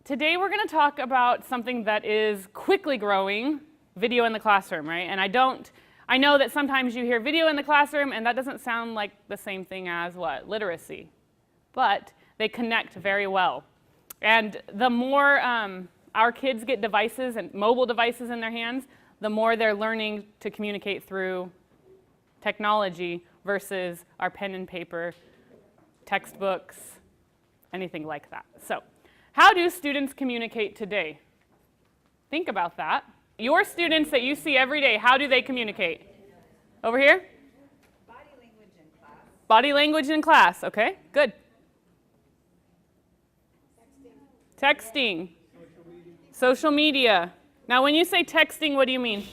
today we're going to talk about something that is quickly growing, video in the classroom, right? And I know that sometimes you hear video in the classroom and that doesn't sound like the same thing as what? Literacy. But they connect very well. And the more our kids get devices and mobile devices in their hands, the more they're learning to communicate through technology versus our pen and paper, textbooks, anything like that. So, how do students communicate today? Think about that. Your students that you see every day, how do they communicate? Over here? Body language in class. Body language in class, okay, good. Texting. Social media. Now when you say texting, what do you mean?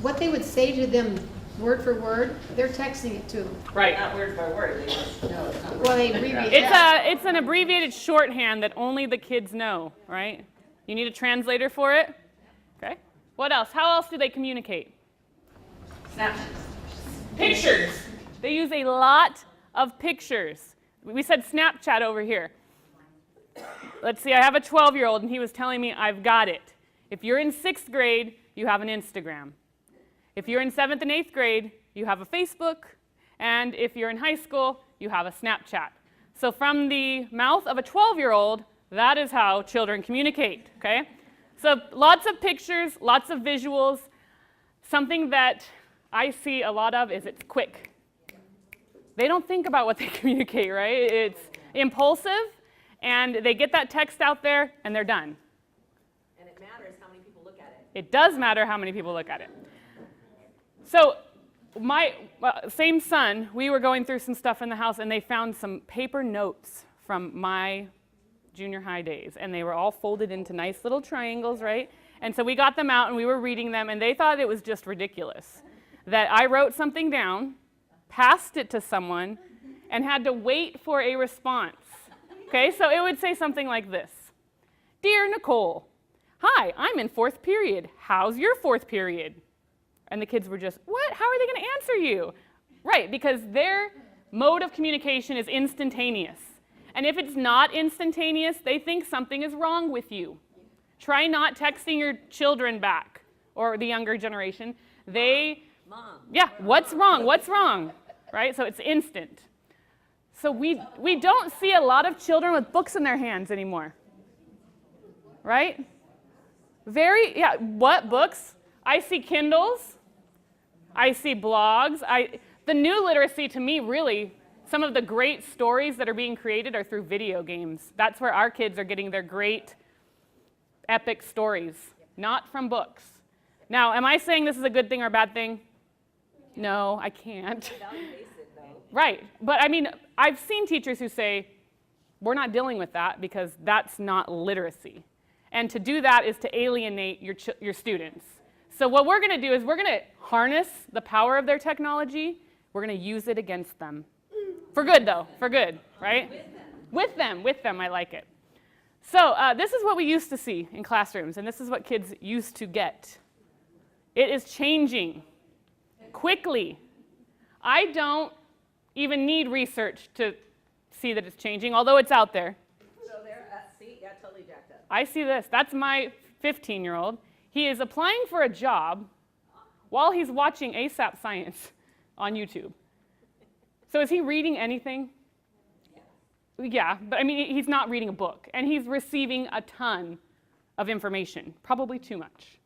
What they would say to them word for word, they're texting it to them. Right. Not word by word. They just know it's not Well, they abbreviate It's an abbreviated shorthand that only the kids know, right? You need a translator for it? Okay. What else? How else do they communicate? Snapchat. Pictures. They use a lot of pictures. We said Snapchat over here. Let's see, I have a 12-year-old and he was telling me I've got it. If you're in 6th grade, you have an Instagram. If you're in 7th and 8th grade, you have a Facebook. And if you're in high school, you have a Snapchat. So from the mouth of a 12-year-old, that is how children communicate, okay? So lots of pictures, lots of visuals. Something that I see a lot of is it's quick. They don't think about what they communicate, right? It's impulsive, and they get that text out there, and they're done. And it matters how many people look at it. It does matter how many people look at it. So my same son, we were going through some stuff in the house, and they found some paper notes from my junior high days, and they were all folded into nice little triangles, right? And so we got them out, and we were reading them, and they thought it was just ridiculous that I wrote something down, passed it to someone, and had to wait for a response. Okay, so it would say something like this. Dear Nicole, hi, I'm in 4th period. How's your 4th period? And the kids were just, what? How are they going to answer you? Right, because their mode of communication is instantaneous. And if it's not instantaneous, they think something is wrong with you. Try not texting your children back, or the younger generation. Mom. Yeah, what's wrong? What's wrong? Right, so it's instant. So we don't see a lot of children with books in their hands anymore, right? What books? I see Kindles, I see blogs. The new literacy to me really, some of the great stories that are being created are through video games. That's where our kids are getting their great epic stories, not from books. Now, am I saying this is a good thing or a bad thing? No, I can't. Right, but I mean, I've seen teachers who say, we're not dealing with that because that's not literacy. And to do that is to alienate your students. So what we're going to do is we're going to harness the power of their technology. We're going to use it against them. For good, though, for good, right? With them, I like it. So this is what we used to see in classrooms, and this is what kids used to get. It is changing quickly. I don't even need research to see that it's changing, although it's out there. So there, see, yeah, totally jacked up. I see this. That's my 15-year-old. He is applying for a job while he's watching ASAP Science on YouTube. So is he reading anything? Yeah, but I mean, he's not reading a book, and he's receiving a ton of information, probably too much,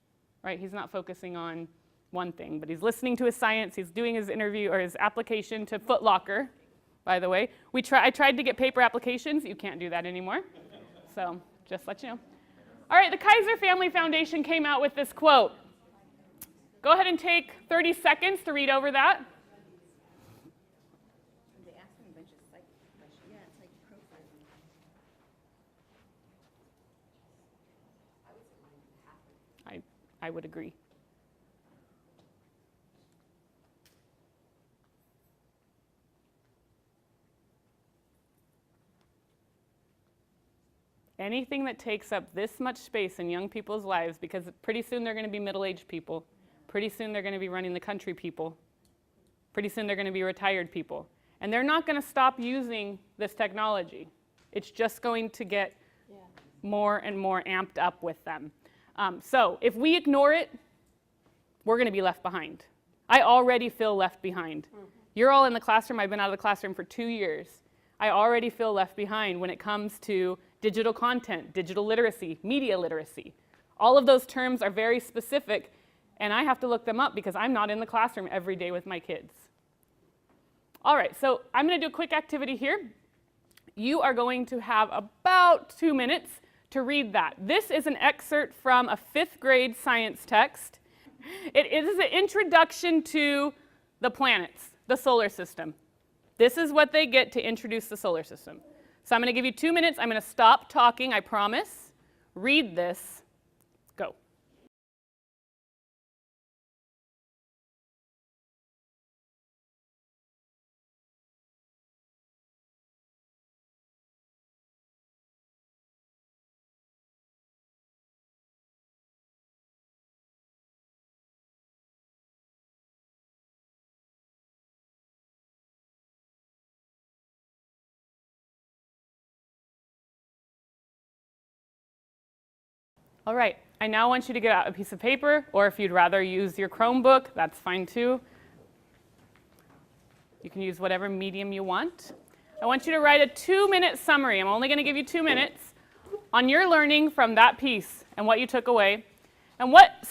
right? He's not focusing on one thing, but he's listening to his science, he's doing his interview or his application to Foot Locker, by the way. I tried to get paper applications. You can't do that anymore. So just let you know. All right, the Kaiser Family Foundation came out with this quote. Go ahead and take 30 seconds to read over that. They asked me a bunch of questions. Yeah, it's like profiling. I would agree. Anything that takes up this much space in young people's lives, because pretty soon they're going to be middle-aged people. Pretty soon they're going to be running the country people. Pretty soon they're going to be retired people. And they're not going to stop using this technology. It's just going to get more and more amped up with them. So if we ignore it, we're going to be left behind. I already feel left behind. You're all in the classroom. I've been out of the classroom for 2 years. I already feel left behind when it comes to digital content, digital literacy, media literacy. All of those terms are very specific, and I have to look them up because I'm not in the classroom every day with my kids. All right, so I'm going to do a quick activity here. You are going to have about 2 minutes to read that. This is an excerpt from a 5th grade science text. It is an introduction to the planets, the solar system. This is what they get to introduce the solar system. So I'm going to give you 2 minutes. I'm going to stop talking, I promise. Read this. Go. All right, I now want you to get out a piece of paper, or if you'd rather use your Chromebook, that's fine too. You can use whatever medium you want. I want you to write a 2-minute summary. I'm only going to give you 2 minutes on your learning from that piece and what you took away, and what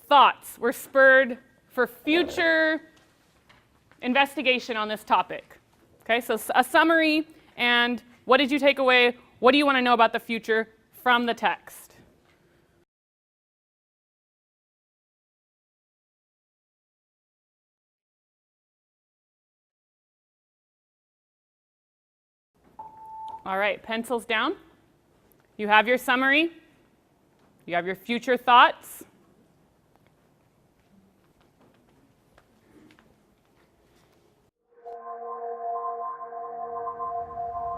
thoughts were spurred for future investigation on this topic. Okay, so a summary, and what did you take away? What do you want to know about the future from the text? All right, pencils down. You have your summary. You have your future thoughts.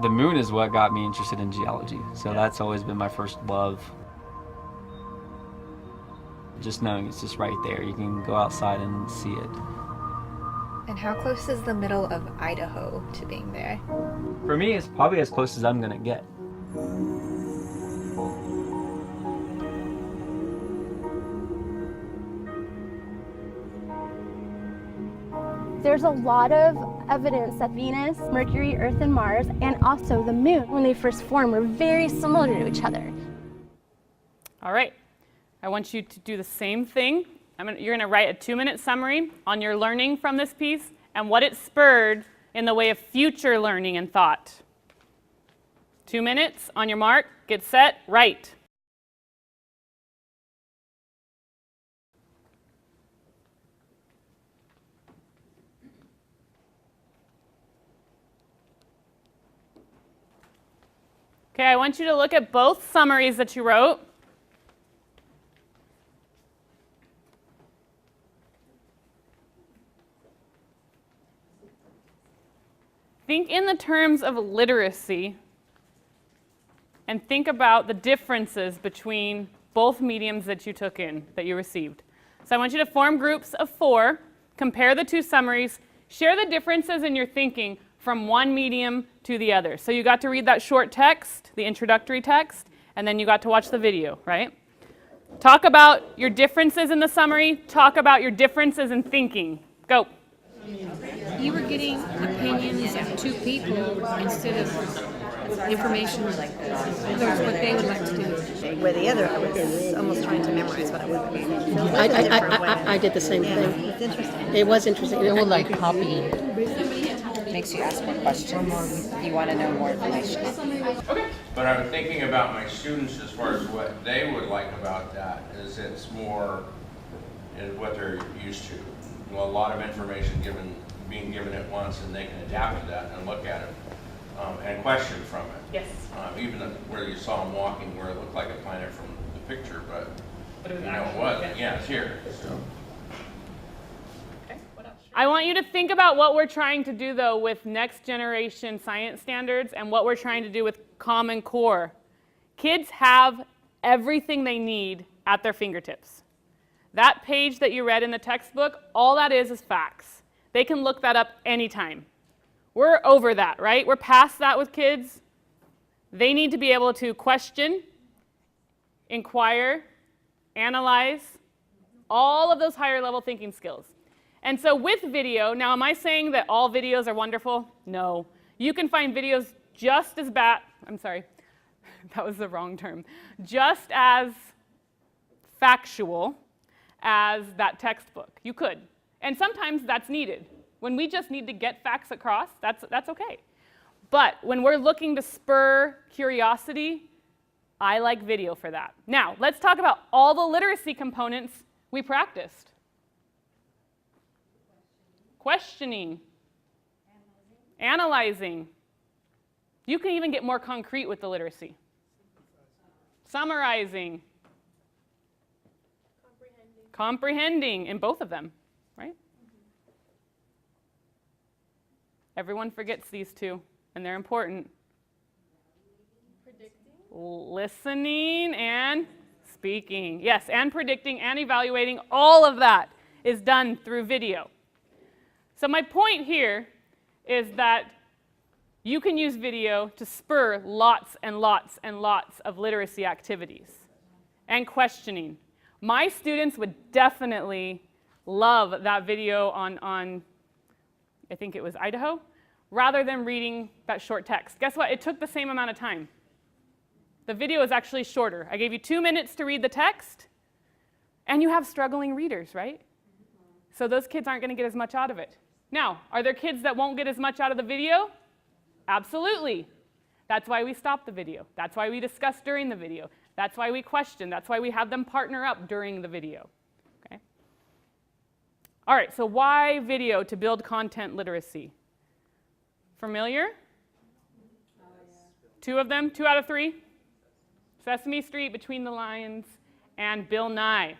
The moon is what got me interested in geology, so that's always been my first love. Just knowing it's just right there, you can go outside and see it. And how close is the middle of Idaho to being there? For me, it's probably as close as I'm gonna get. There's a lot of evidence that Venus, Mercury, Earth, and Mars, and also the moon, when they first formed, were very similar to each other. All right, I want you to do the same thing. You're going to write a 2-minute summary on your learning from this piece and what it spurred in the way of future learning and thought. 2 minutes, on your mark, get set, write. Okay, I want you to look at both summaries that you wrote. Think in the terms of literacy and think about the differences between both mediums that you took in, that you received. So I want you to form groups of 4, compare the 2 summaries, share the differences in your thinking from one medium to the other. So you got to read that short text, the introductory text, and then you got to watch the video, right? Talk about your differences in the summary. Talk about your differences in thinking. Go. You were getting opinions of 2 people instead of information of what they would like to do. Where the other, I was almost trying to memorize what I was reading. I did the same thing. It's interesting. It was interesting. It will like copy. Makes you ask more questions. You want to know more information. But I'm thinking about my students as far as what they would like about that, is it's more in what they're used to. Well, a lot of information being given at once, and they can adapt to that and look at it and question from it. Yes. Even where you saw them walking, where it looked like a planet from the picture, but it wasn't. Yeah, it's here. So. I want you to think about what we're trying to do, though, with next generation science standards and what we're trying to do with Common Core. Kids have everything they need at their fingertips. That page that you read in the textbook, all that is facts. They can look that up anytime. We're over that, right? We're past that with kids. They need to be able to question, inquire, analyze, all of those higher level thinking skills. And so with video, now am I saying that all videos are wonderful? No. You can find videos just as bad, I'm sorry, that was the wrong term, just as factual as that textbook. You could. And sometimes that's needed. When we just need to get facts across, that's okay. But when we're looking to spur curiosity, I like video for that. Now, let's talk about all the literacy components we practiced. Questioning, analyzing. You can even get more concrete with the literacy. Summarizing. Comprehending in both of them, right? Everyone forgets these two, and they're important. Listening and speaking. Yes, and predicting and evaluating. All of that is done through video. So my point here is that you can use video to spur lots and lots and lots of literacy activities and questioning. My students would definitely love that video on I think it was Idaho, rather than reading that short text. Guess what? It took the same amount of time. The video is actually shorter. I gave you 2 minutes to read the text, and you have struggling readers, right? So those kids aren't going to get as much out of it. Now, are there kids that won't get as much out of the video? Absolutely. That's why we stop the video. That's why we discuss during the video. That's why we question. That's why we have them partner up during the video. Okay? All right, so why video to build content literacy? Familiar? 2 of them, 2 out of 3? Sesame Street, Between the Lines, and Bill Nye.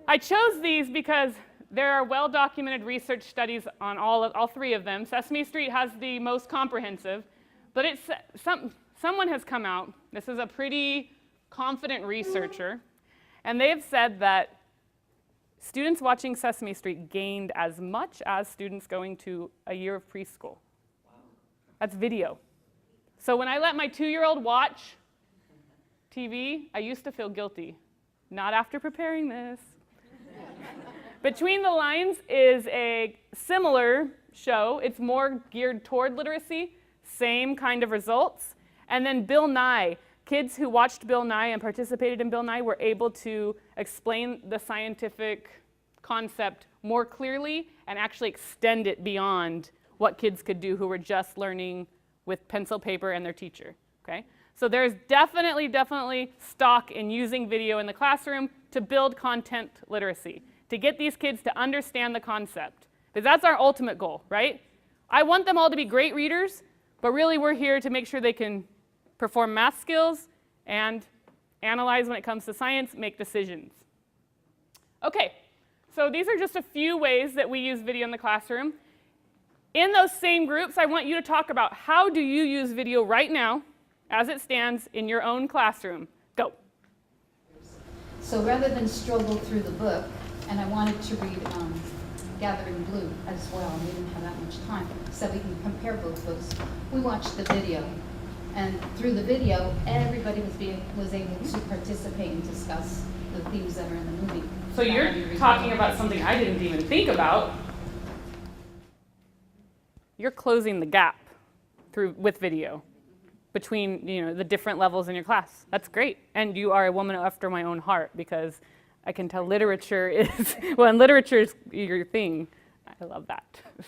I chose these because there are well-documented research studies on all 3 of them. Sesame Street has the most comprehensive, but someone has come out, this is a pretty confident researcher, and they have said that students watching Sesame Street gained as much as students going to a year of preschool. That's video. So when I let my 2-year-old watch TV, I used to feel guilty. Not after preparing this. Between the Lines is a similar show. It's more geared toward literacy, same kind of results. And then Bill Nye. Kids who watched Bill Nye and participated in Bill Nye were able to explain the scientific concept more clearly and actually extend it beyond what kids could do who were just learning with pencil, paper, and their teacher. Okay? So there's definitely stock in using video in the classroom to build content literacy, to get these kids to understand the concept. Because that's our ultimate goal, right? I want them all to be great readers, but really we're here to make sure they can perform math skills and analyze when it comes to science, make decisions. Okay, so these are just a few ways that we use video in the classroom. In those same groups, I want you to talk about how do you use video right now as it stands in your own classroom. Go. So rather than struggle through the book, and I wanted to read Gathering Blue as well, and we didn't have that much time, so we can compare both books. We watched the video, and through the video, everybody was able to participate and discuss the themes that are in the movie. So you're talking about something I didn't even think about. You're closing the gap with video between the different levels in your class. That's great. And you are a woman after my own heart, because I can tell literature is, well, and literature is your thing. I love that.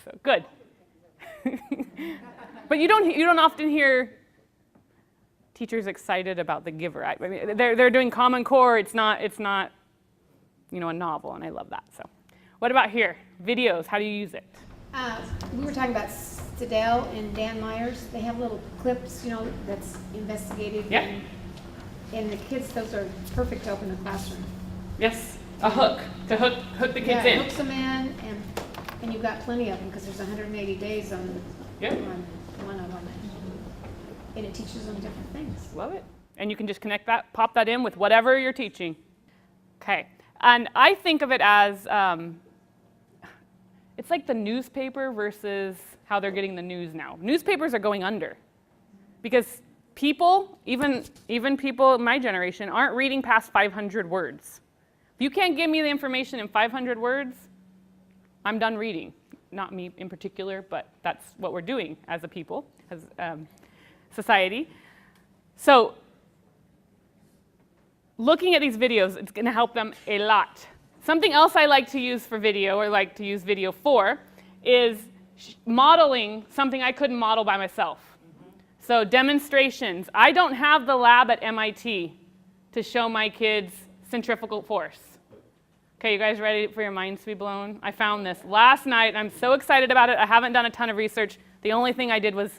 So good. But you don't often hear teachers excited about The Giver. I mean, they're doing Common Core. It's not a novel, and I love that. So what about here? Videos, how do you use it? We were talking about Stedell and Dan Myers. They have little clips, that's investigative. Yeah. And the kids, those are perfect to open the classroom. Yes, a hook to hook the kids in. Hooks them in, and you've got plenty of them because there's 180 days on one of them. And it teaches them different things. Love it. And you can just connect that, pop that in with whatever you're teaching. Okay, and I think of it as, it's like the newspaper versus how they're getting the news now. Newspapers are going under because people, even people in my generation, aren't reading past 500 words. If you can't give me the information in 500 words, I'm done reading. Not me in particular, but that's what we're doing as a people, as society. So looking at these videos, it's going to help them a lot. Something else I like to use for video, or like to use video for, is modeling something I couldn't model by myself. So demonstrations. I don't have the lab at MIT to show my kids centrifugal force. Okay, you guys ready for your minds to be blown? I found this last night, and I'm so excited about it. I haven't done a ton of research. The only thing I did was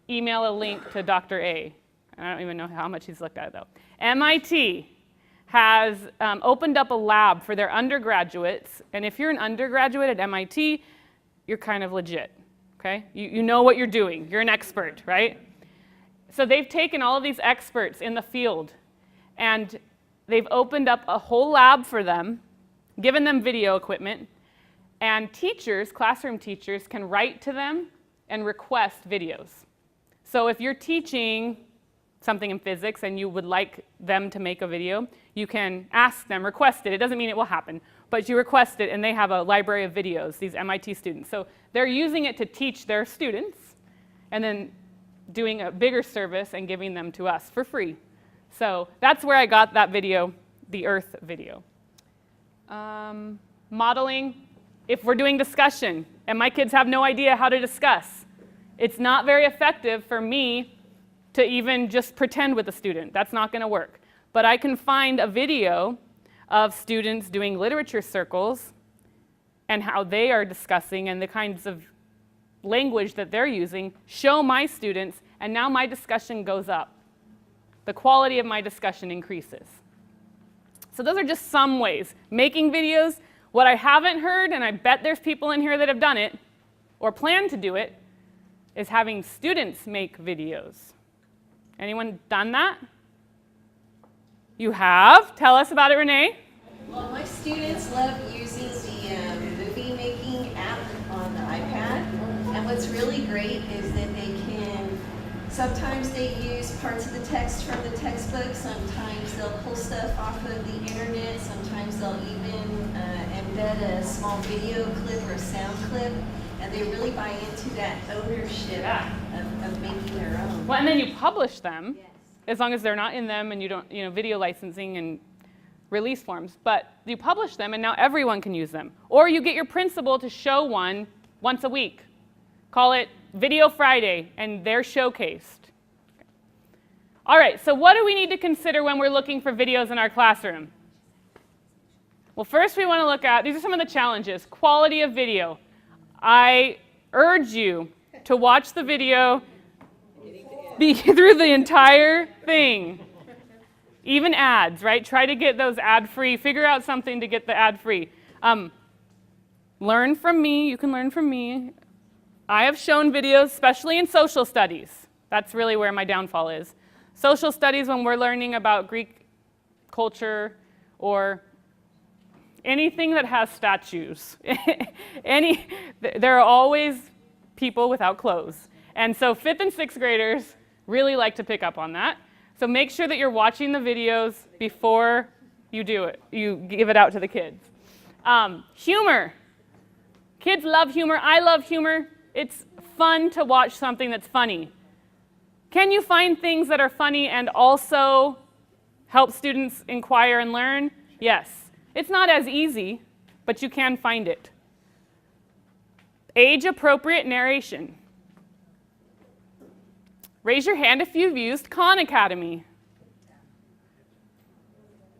email a link to Dr. A. I don't even know how much he's looked at it, though. MIT has opened up a lab for their undergraduates, and if you're an undergraduate at MIT, you're kind of legit, okay? You know what you're doing. You're an expert, right? So they've taken all of these experts in the field, and they've opened up a whole lab for them, given them video equipment, and teachers, classroom teachers, can write to them and request videos. So if you're teaching something in physics and you would like them to make a video, you can ask them, request it. It doesn't mean it will happen, but you request it, and they have a library of videos, these MIT students. So they're using it to teach their students and then doing a bigger service and giving them to us for free. So that's where I got that video, the Earth video. Modeling, if we're doing discussion and my kids have no idea how to discuss, it's not very effective for me to even just pretend with a student. That's not going to work. But I can find a video of students doing literature circles and how they are discussing and the kinds of language that they're using, show my students, and now my discussion goes up. The quality of my discussion increases. So those are just some ways. Making videos. What I haven't heard, and I bet there's people in here that have done it or plan to do it, is having students make videos. Anyone done that? You have? Tell us about it, Renee. Well, my students love using the movie making app on the iPad. And what's really great is that they can, sometimes they use parts of the text from the textbook, sometimes they'll pull stuff off of the internet, sometimes they'll even embed a small video clip or a sound clip, and they really buy into that ownership of making their own. Well, and then you publish them, yes, as long as they're not in them and you don't, video licensing and release forms, but you publish them and now everyone can use them. Or you get your principal to show one once a week. Call it Video Friday, and they're showcased. All right, so what do we need to consider when we're looking for videos in our classroom? Well, first we want to look at, these are some of the challenges. Quality of video. I urge you to watch the video through the entire thing. Even ads, right? Try to get those ad-free. Figure out something to get the ad-free. Learn from me. You can learn from me. I have shown videos, especially in social studies. That's really where my downfall is. Social studies, when we're learning about Greek culture or anything that has statues. There are always people without clothes. And so 5th and 6th graders really like to pick up on that. So make sure that you're watching the videos before you do it. You give it out to the kids. Humor. Kids love humor. I love humor. It's fun to watch something that's funny. Can you find things that are funny and also help students inquire and learn? Yes. It's not as easy, but you can find it. Age-appropriate narration. Raise your hand if you've used Khan Academy.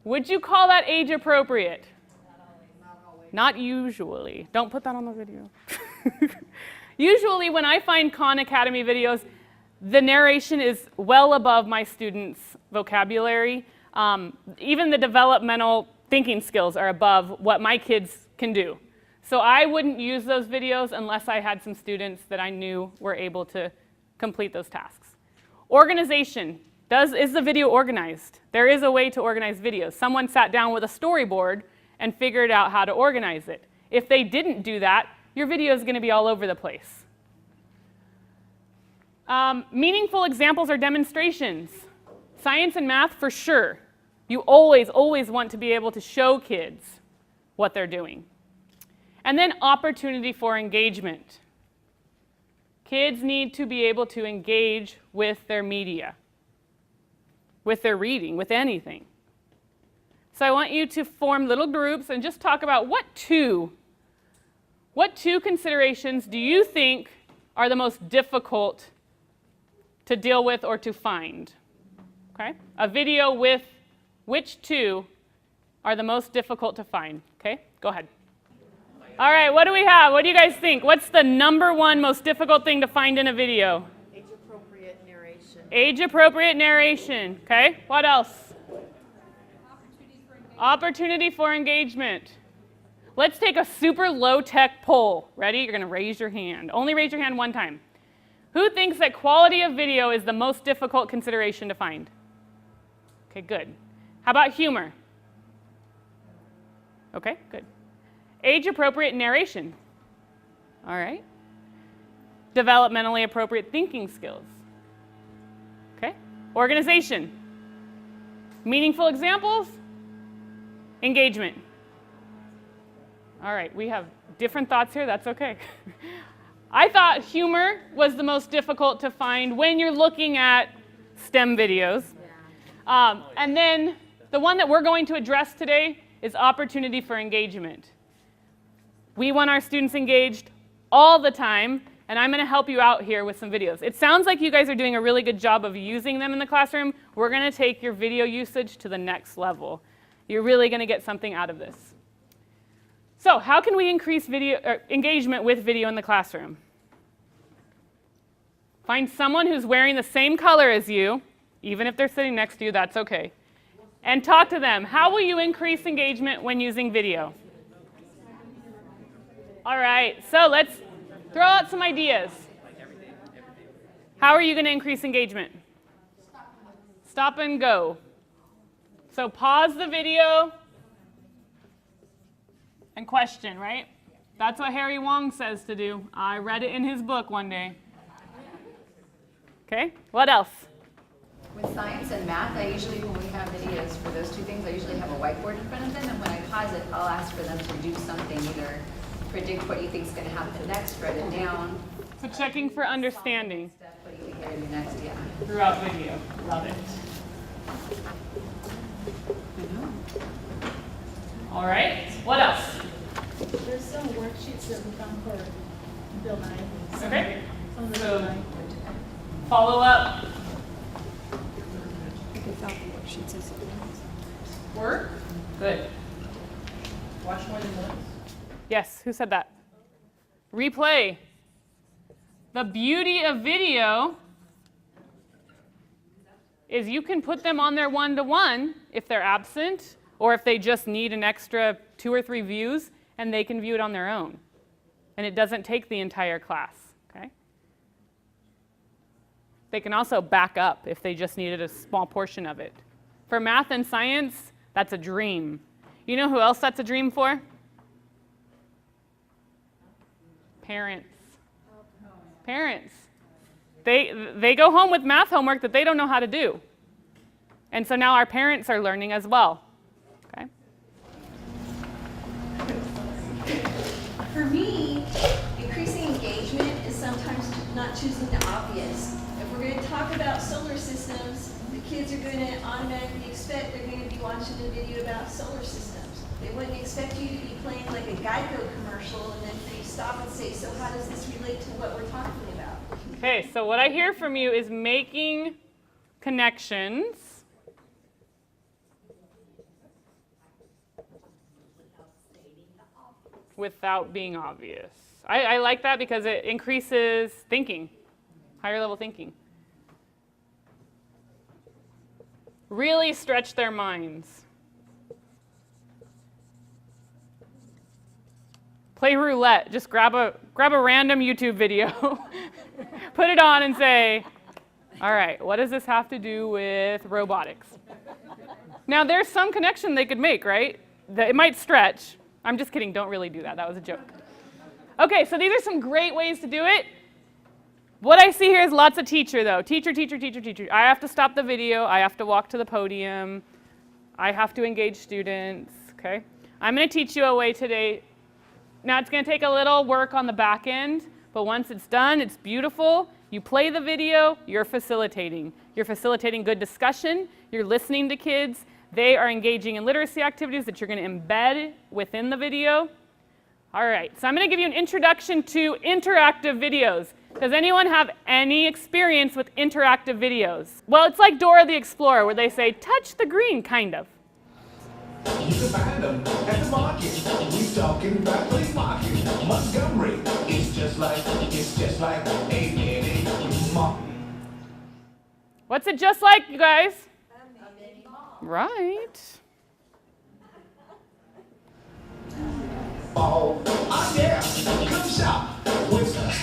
Would you call that age-appropriate? Not usually. Don't put that on the video. Usually when I find Khan Academy videos, the narration is well above my students' vocabulary. Even the developmental thinking skills are above what my kids can do. So I wouldn't use those videos unless I had some students that I knew were able to complete those tasks. Organization. Is the video organized? There is a way to organize videos. Someone sat down with a storyboard and figured out how to organize it. If they didn't do that, your video is going to be all over the place. Meaningful examples or demonstrations. Science and math for sure. You always, always want to be able to show kids what they're doing. And then opportunity for engagement. Kids need to be able to engage with their media, with their reading, with anything. So I want you to form little groups and just talk about what two considerations do you think are the most difficult to deal with or to find? Okay? A video with which two are the most difficult to find? Okay? Go ahead. All right, what do we have? What do you guys think? What's the number one most difficult thing to find in a video? Age-appropriate narration. Age-appropriate narration. Okay? What else? Opportunity for engagement. Let's take a super low-tech poll. Ready? You're going to raise your hand. Only raise your hand one time. Who thinks that quality of video is the most difficult consideration to find? Okay, good. How about humor? Okay, good. Age-appropriate narration. All right. Developmentally appropriate thinking skills. Okay. Organization. Meaningful examples. Engagement. All right, we have different thoughts here. That's okay. I thought humor was the most difficult to find when you're looking at STEM videos. And then the one that we're going to address today is opportunity for engagement. We want our students engaged all the time, and I'm going to help you out here with some videos. It sounds like you guys are doing a really good job of using them in the classroom. We're going to take your video usage to the next level. You're really going to get something out of this. So how can we increase engagement with video in the classroom? Find someone who's wearing the same color as you, even if they're sitting next to you, that's okay. And talk to them. How will you increase engagement when using video? All right, so let's throw out some ideas. How are you going to increase engagement? Stop and go. So pause the video and question, right? That's what Harry Wong says to do. I read it in his book one day. Okay, what else? With science and math, I usually, when we have videos for those two things, I usually have a whiteboard in front of them, and when I pause it, I'll ask for them to do something, either predict what you think is going to happen next, write it down. So checking for understanding. What do you hear in the next, yeah. Throughout video. Love it. All right, what else? There's some worksheets that we found for Bill Nye. Okay, so follow up. Work? Good. Watch more than once. Yes, who said that? Replay. The beauty of video is you can put them on their one-to-one if they're absent or if they just need an extra 2 or 3 views, and they can view it on their own. And it doesn't take the entire class, okay? They can also back up if they just needed a small portion of it. For math and science, that's a dream. You know who else that's a dream for? Parents. Parents. They go home with math homework that they don't know how to do. And so now our parents are learning as well. Okay? For me, increasing engagement is sometimes not choosing the obvious. If we're going to talk about solar systems, the kids are going to automatically expect they're going to be watching a video about solar systems. They wouldn't expect you to be playing like a Geico commercial and then they stop and say, so how does this relate to what we're talking about? Okay, so what I hear from you is making connections without being obvious. I like that because it increases thinking, higher level thinking. Really stretch their minds. Play roulette. Just grab a random YouTube video, put it on and say, all right, what does this have to do with robotics? Now there's some connection they could make, right? It might stretch. I'm just kidding, don't really do that. That was a joke. Okay, so these are some great ways to do it. What I see here is lots of teacher, though. Teacher, teacher, teacher, teacher. I have to stop the video. I have to walk to the podium. I have to engage students, okay? I'm going to teach you a way today. Now, it's going to take a little work on the back end, but once it's done, it's beautiful. You play the video, you're facilitating. You're facilitating good discussion. You're listening to kids. They are engaging in literacy activities that you're going to embed within the video. All right, so I'm going to give you an introduction to interactive videos. Does anyone have any experience with interactive videos? Well, it's like Dora the Explorer, where they say, touch the green, kind of. You can find them at the market. We talking about flea market. Montgomery, it's just like a mom. What's it just like, you guys? Right. Oh, yeah, come shop with us.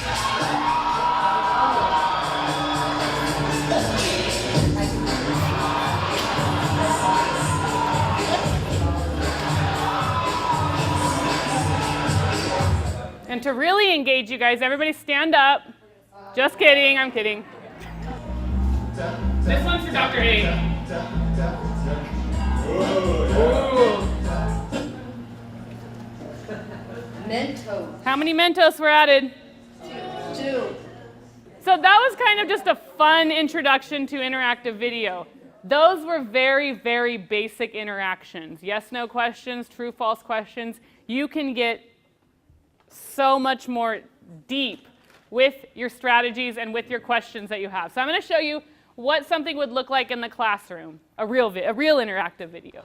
And to really engage you guys, everybody stand up. Just kidding, I'm kidding. This one's for Dr. A. Mentos. How many Mentos were added? 2. So that was kind of just a fun introduction to interactive video. Those were very, very basic interactions. Yes, no questions, true, false questions. You can get so much more deep with your strategies and with your questions that you have. So I'm going to show you what something would look like in the classroom, a real interactive video.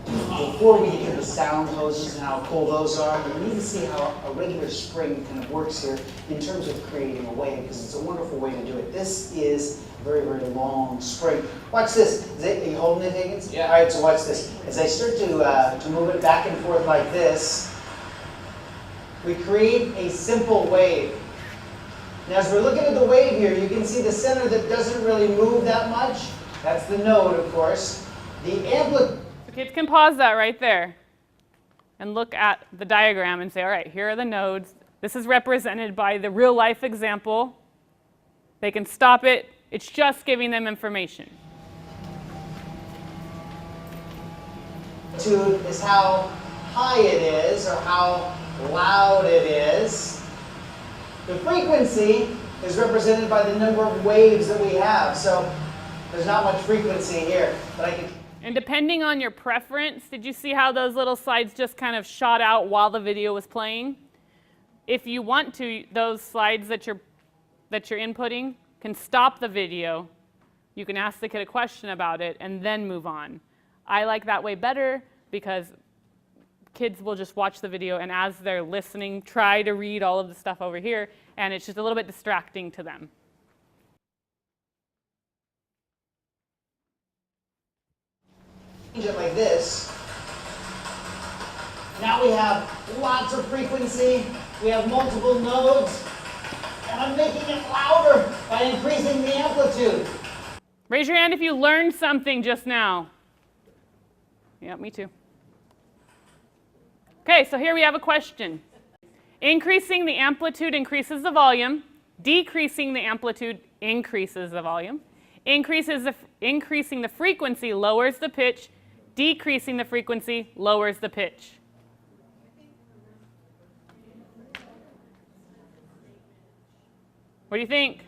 Before we get to the sound hoses and how cool those are, we need to see how a regular spring kind of works here in terms of creating a wave, because it's a wonderful way to do it. This is a very, very long spring. Watch this. Are you holding it, Higgins? Yeah. All right, so watch this. As I start to move it back and forth like this, we create a simple wave. Now, as we're looking at the wave here, you can see the center that doesn't really move that much. That's the node, of course. The amplitude. Kids can pause that right there and look at the diagram and say, all right, here are the nodes. This is represented by the real life example. They can stop it. It's just giving them information. Amplitude is how high it is or how loud it is. The frequency is represented by the number of waves that we have. So there's not much frequency here, but I can. And depending on your preference, did you see how those little slides just kind of shot out while the video was playing? If you want to, those slides that you're inputting can stop the video. You can ask the kid a question about it and then move on. I like that way better because kids will just watch the video and as they're listening, try to read all of the stuff over here, and it's just a little bit distracting to them. Change it like this. Now we have lots of frequency, we have multiple nodes, and I'm making it louder by increasing the amplitude. Raise your hand if you learned something just now. Yeah, me too. Okay, so here we have a question. Increasing the amplitude increases the volume. Decreasing the amplitude increases the volume. Increasing the frequency lowers the pitch. Decreasing the frequency lowers the pitch. What do you think?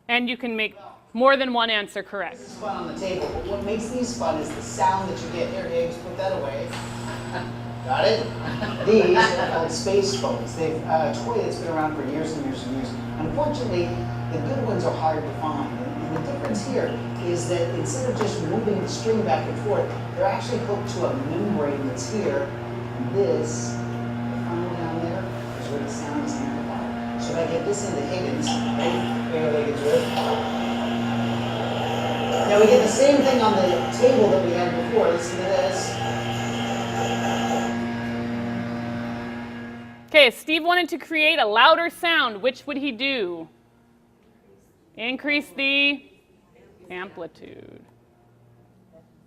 And you can make more than one answer correct. This is fun on the table, but what makes these fun is the sound that you get. Here, Higgs, put that away. Got it? These are called space phones. They've a toy that's been around for years and years and years. Unfortunately, the good ones are hard to find. And the difference here is that instead of just moving the string back and forth, they're actually hooked to a membrane that's here. And this, the funnel down there, is where the sound is amplified. So if I get this into Higgins, right? Here, they get to it. Now we get the same thing on the table that we had before. Listen to this. Okay, if Steve wanted to create a louder sound, which would he do? Increase the amplitude.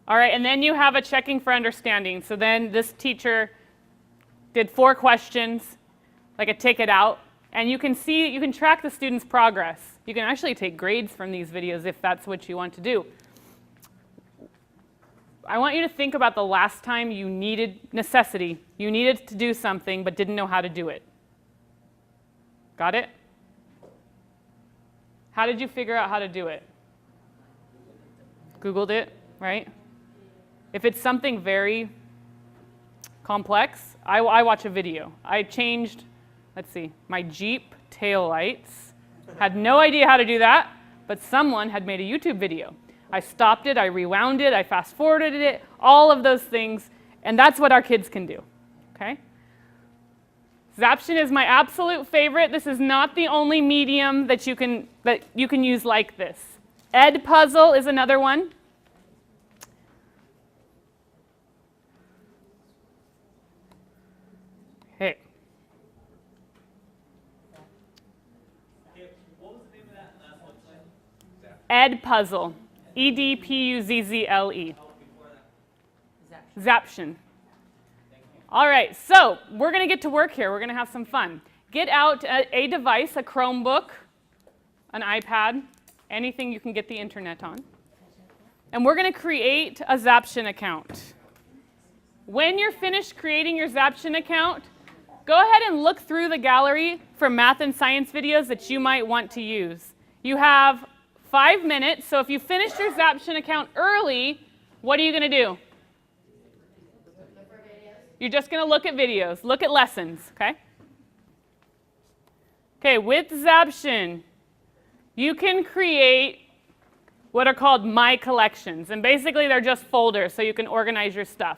All right, and then you have a checking for understanding. So then this teacher did 4 questions. like a ticket out, and you can track the student's progress. You can actually take grades from these videos if that's what you want to do. I want you to think about the last time you needed to do something but didn't know how to do it. Got it? How did you figure out how to do it? Googled it, right? If it's something very complex, I watch a video. I changed, let's see, my Jeep taillights. Had no idea how to do that, but someone had made a YouTube video. I stopped it, I rewound it, I fast forwarded it, all of those things, and that's what our kids can do, okay? Zaption is my absolute favorite. This is not the only medium that you can use like this. Edpuzzle is another one. Okay. Edpuzzle. Edpuzzle. Zaption. All right, so we're going to get to work here. We're going to have some fun. Get out a device, a Chromebook, an iPad, anything you can get the internet on. And we're going to create a Zaption account. When you're finished creating your Zaption account, go ahead and look through the gallery for math and science videos that you might want to use. You have 5 minutes, so if you finished your Zaption account early, what are you going to do? You're just going to look at videos, look at lessons, okay? Okay, with Zaption, you can create what are called My Collections, and basically they're just folders so you can organize your stuff.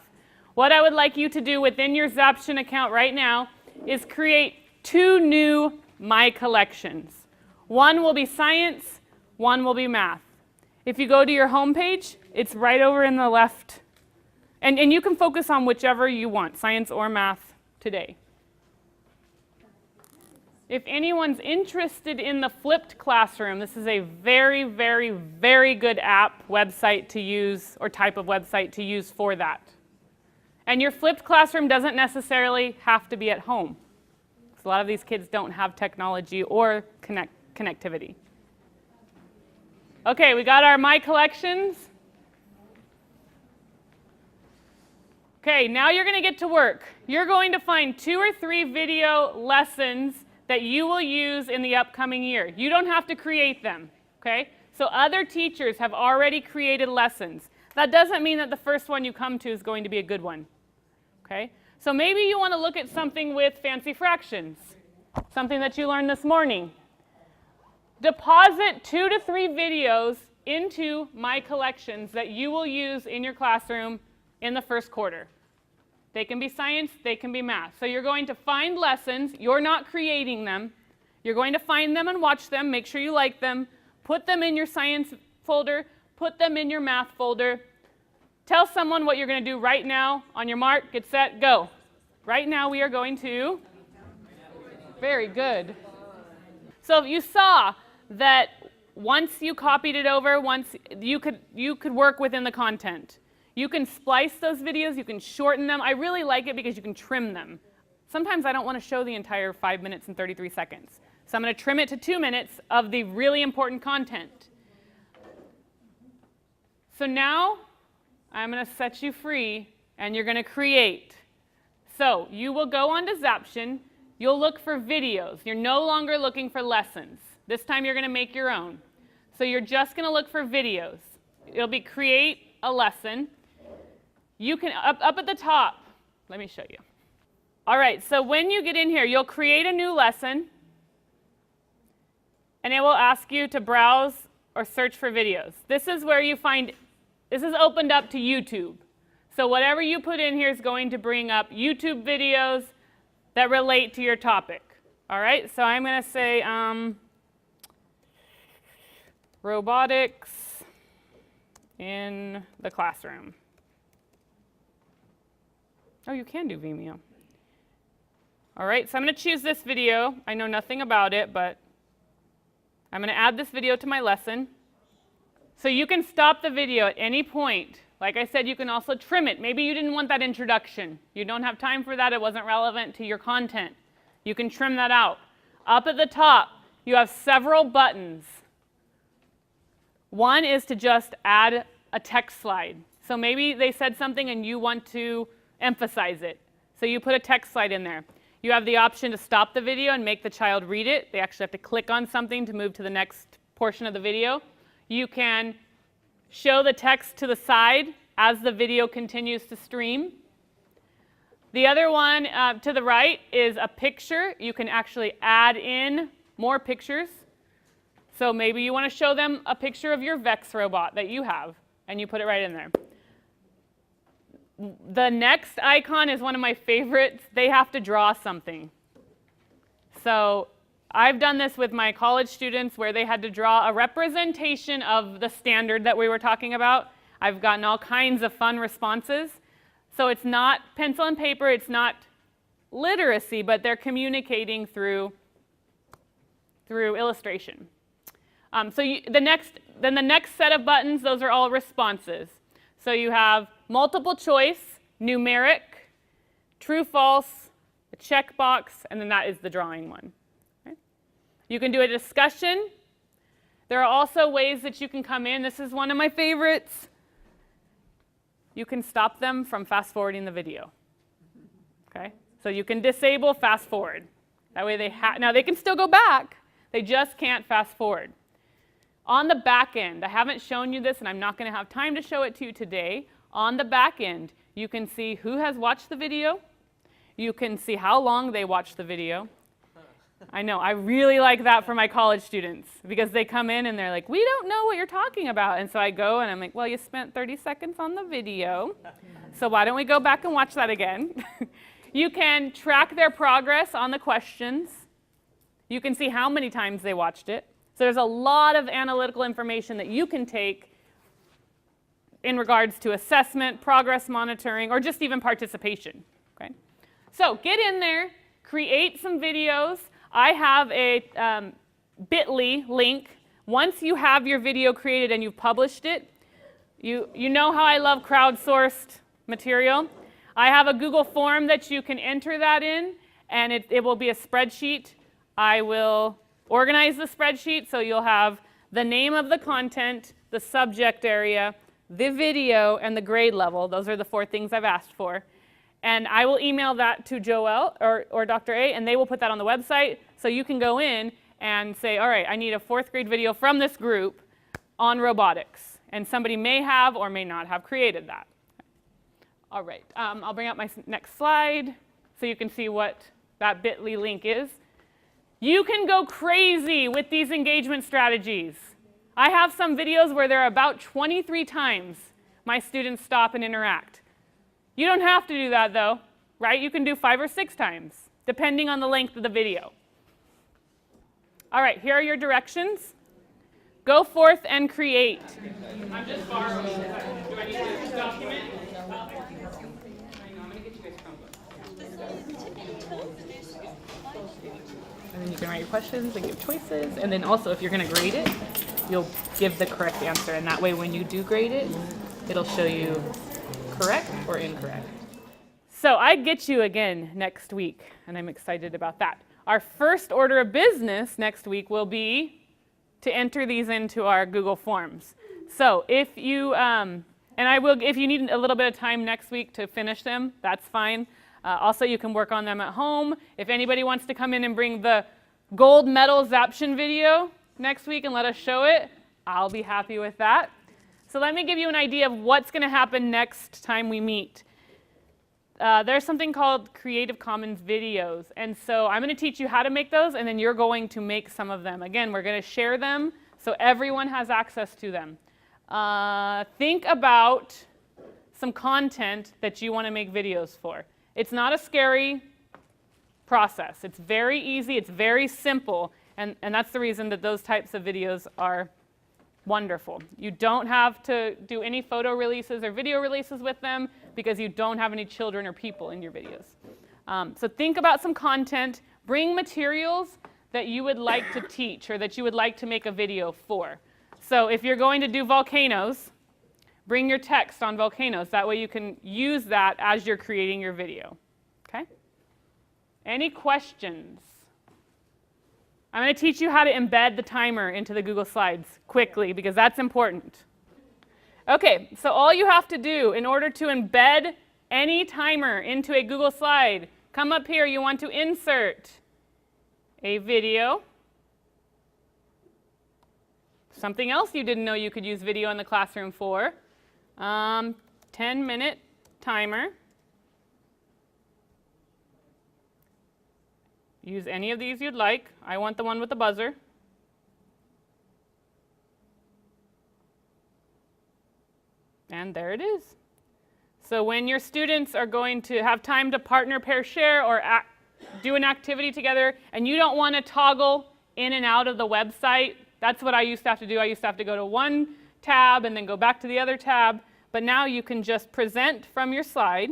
What I would like you to do within your Zaption account right now is create 2 new My Collections. One will be science, one will be math. If you go to your home page, it's right over in the left. And you can focus on whichever you want, science or math today. If anyone's interested in the flipped classroom, this is a very, very, very good app, website to use, or type of website to use for that. And your flipped classroom doesn't necessarily have to be at home. A lot of these kids don't have technology or connectivity. Okay, we got our My Collections. Okay, now you're going to get to work. You're going to find 2 or 3 video lessons that you will use in the upcoming year. You don't have to create them, okay? So other teachers have already created lessons. That doesn't mean that the first one you come to is going to be a good one, okay? So maybe you want to look at something with fancy fractions, something that you learned this morning. Deposit 2 to 3 videos into My Collections that you will use in your classroom in the first quarter. They can be science, they can be math. So you're going to find lessons. You're not creating them. You're going to find them and watch them, make sure you like them, put them in your science folder, put them in your math folder. Tell someone what you're going to do right now. On your mark, get set, go. Right now we are going to, very good. So you saw that once you copied it over, you could work within the content. You can splice those videos, you can shorten them. I really like it because you can trim them. Sometimes I don't want to show the entire 5 minutes and 33 seconds. So I'm going to trim it to 2 minutes of the really important content. So now I'm going to set you free and you're going to create. So you will go onto Zaption, you'll look for videos. You're no longer looking for lessons. This time you're going to make your own. So you're just going to look for videos. It'll be create a lesson. You can, up at the top, let me show you. All right, so when you get in here, you'll create a new lesson, and it will ask you to browse or search for videos. This is where you find, this is opened up to YouTube. So whatever you put in here is going to bring up YouTube videos that relate to your topic. All right, so I'm going to say robotics in the classroom. Oh, you can do Vimeo. All right, so I'm going to choose this video. I know nothing about it, but I'm going to add this video to my lesson. So you can stop the video at any point. Like I said, you can also trim it. Maybe you didn't want that introduction. You don't have time for that. It wasn't relevant to your content. You can trim that out. Up at the top, you have several buttons. One is to just add a text slide. So maybe they said something and you want to emphasize it. So you put a text slide in there. You have the option to stop the video and make the child read it. They actually have to click on something to move to the next portion of the video. You can show the text to the side as the video continues to stream. The other one to the right is a picture. You can actually add in more pictures. So maybe you want to show them a picture of your Vex robot that you have, and you put it right in there. The next icon is one of my favorites. They have to draw something. So I've done this with my college students where they had to draw a representation of the standard that we were talking about. I've gotten all kinds of fun responses. So it's not pencil and paper, it's not literacy, but they're communicating through illustration. The next set of buttons, those are all responses. So you have multiple choice, numeric, true, false, a checkbox, and then that is the drawing one. Okay? You can do a discussion. There are also ways that you can come in. This is one of my favorites. You can stop them from fast forwarding the video. Okay? So you can disable fast forward. That way now they can still go back, they just can't fast forward. On the back end, I haven't shown you this and I'm not going to have time to show it to you today. On the back end, you can see who has watched the video. You can see how long they watched the video. I know, I really like that for my college students because they come in and they're like, we don't know what you're talking about. And so I go and I'm like, well, you spent 30 seconds on the video, so why don't we go back and watch that again? You can track their progress on the questions. You can see how many times they watched it. So there's a lot of analytical information that you can take in regards to assessment, progress monitoring, or just even participation. Okay? So get in there, create some videos. I have a bit.ly link. Once you have your video created and you've published it, you know how I love crowdsourced material. I have a Google form that you can enter that in, and it will be a spreadsheet. I will organize the spreadsheet so you'll have the name of the content, the subject area, the video, and the grade level. Those are the 4 things I've asked for. And I will email that to Joelle or Dr. A, and they will put that on the website so you can go in and say, all right, I need a 4th grade video from this group on robotics. And somebody may have or may not have created that. All right, I'll bring up my next slide so you can see what that bit.ly link is. You can go crazy with these engagement strategies. I have some videos where there are about 23 times my students stop and interact. You don't have to do that though, right? You can do 5 or 6 times, depending on the length of the video. All right, here are your directions. Go forth and create. I'm just borrowing. Do I need to document? I'm going to get you guys Chromebooks. And then you can write your questions and give choices. And then also, if you're going to grade it, you'll give the correct answer. And that way, when you do grade it, it'll show you correct or incorrect. So I get you again next week, and I'm excited about that. Our first order of business next week will be to enter these into our Google Forms. So if you, if you need a little bit of time next week to finish them, that's fine. Also, you can work on them at home. If anybody wants to come in and bring the gold medal Zaption video next week and let us show it, I'll be happy with that. So let me give you an idea of what's going to happen next time we meet. There's something called Creative Commons videos, and so I'm going to teach you how to make those, and then you're going to make some of them. Again, we're going to share them so everyone has access to them. Think about some content that you want to make videos for. It's not a scary process. It's very easy, it's very simple, and that's the reason that those types of videos are wonderful. You don't have to do any photo releases or video releases with them because you don't have any children or people in your videos. So think about some content, bring materials that you would like to teach or that you would like to make a video for. So if you're going to do volcanoes, bring your text on volcanoes. That way you can use that as you're creating your video. Okay? Any questions? I'm going to teach you how to embed the timer into the Google Slides quickly because that's important. Okay, so all you have to do in order to embed any timer into a Google Slide, come up here, you want to insert a video. Something else you didn't know you could use video in the classroom for. 10-minute timer. Use any of these you'd like. I want the one with the buzzer. And there it is. So when your students are going to have time to partner, pair, share, or do an activity together, and you don't want to toggle in and out of the website, that's what I used to have to do. I used to have to go to one tab and then go back to the other tab. But now you can just present from your slide.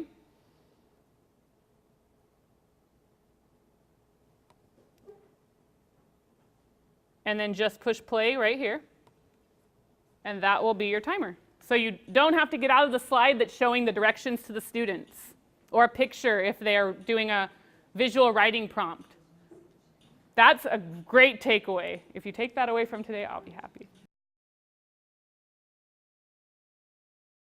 And then just push play right here. And that will be your timer. So you don't have to get out of the slide that's showing the directions to the students, or a picture if they're doing a visual writing prompt. That's a great takeaway. If you take that away from today, I'll be happy.